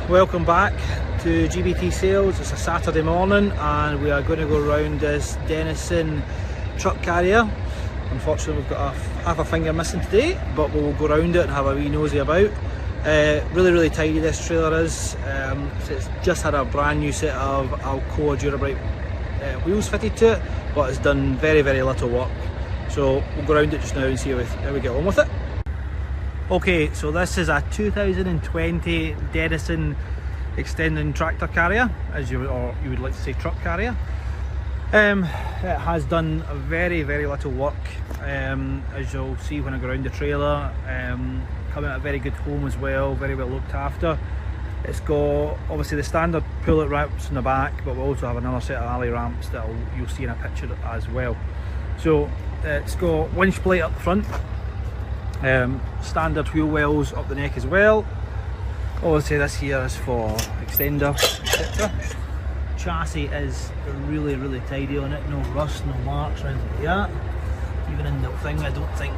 welcome back to GBT Sales. It's a Saturday morning and we are going to go around this Dennison truck carrier. Unfortunately we've got half a finger missing today, but we'll go around it and have a wee nosy about. Really tidy this trailer is. So it's just had a brand new set of Alcoa Durabrite wheels fitted to it, but it's done very little work. So we'll go around it just now and see how we get on with it. Okay, so this is a 2020 Dennison extending tractor carrier, you would like to say truck carrier. It has done very little work, as you'll see when I go around the trailer. Coming at a very good home as well, very well looked after. It's got obviously the standard pull-out ramps in the back, but we also have another set of alley ramps that you'll see in a picture as well. So it's got winch plate up the front, standard wheel wells up the neck as well. Obviously this here is for extender, etc. Chassis is really tidy on it, no rust, no marks or anything like that. Even in the thing, I don't think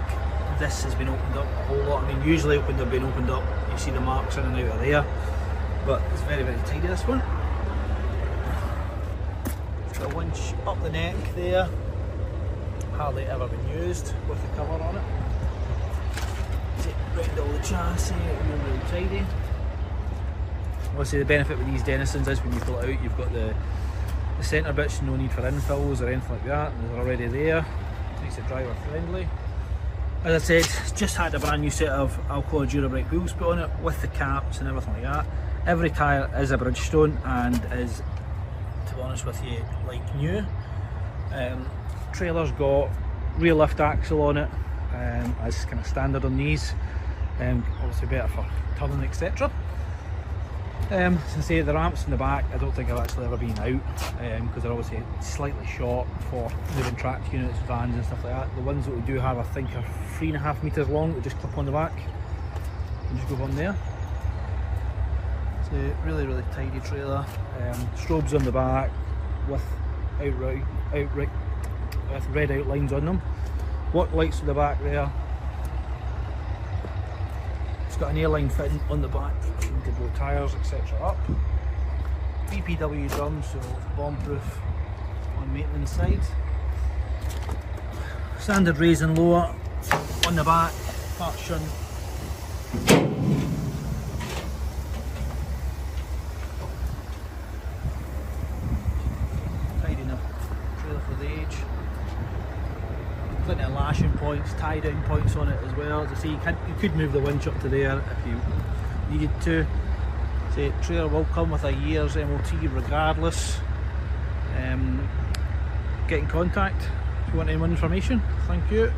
this has been opened up a whole lot. I mean, usually when they've been opened up you see the marks in and out of there, but it's very tidy, this one. It's got a winch up the neck there, hardly ever been used, with the cover on it. Round all the chassis, really tidy. Obviously the benefit with these Dennisons is when you pull it out, you've got the centre bits, no need for infills or anything like that, they're already there. Makes it driver friendly. As I said, it's just had a brand new set of Alcoa Durabrite wheels put on it with the caps and everything like that. Every tyre is a Brigstone and is, to be honest with you, like new. Trailer's got rear lift axle on it, as kind of standard on these. Obviously better for turning, etc. As I say, the ramps in the back I don't think I've actually ever been out, because they're obviously slightly short for moving tracked units, vans and stuff like that. The ones that we do have I think are 3.5 metres long that just clip on the back and just go on there. It's a really tidy trailer. Strobes on the back with with red outlines on them. Work lights on the back there. It's got an airline fitting on the back to blow tyres, etc. up. BPW drums, so bomb-proof on maintenance side. Standard raise and lower on the back, part shunt. Tidy enough trailer for the age. Plenty of lashing points, tie down points on it as well. As I say, you could move the winch up to there if you needed to. The trailer will come with a year's MOT regardless. Get in contact if you want any more information. Thank you.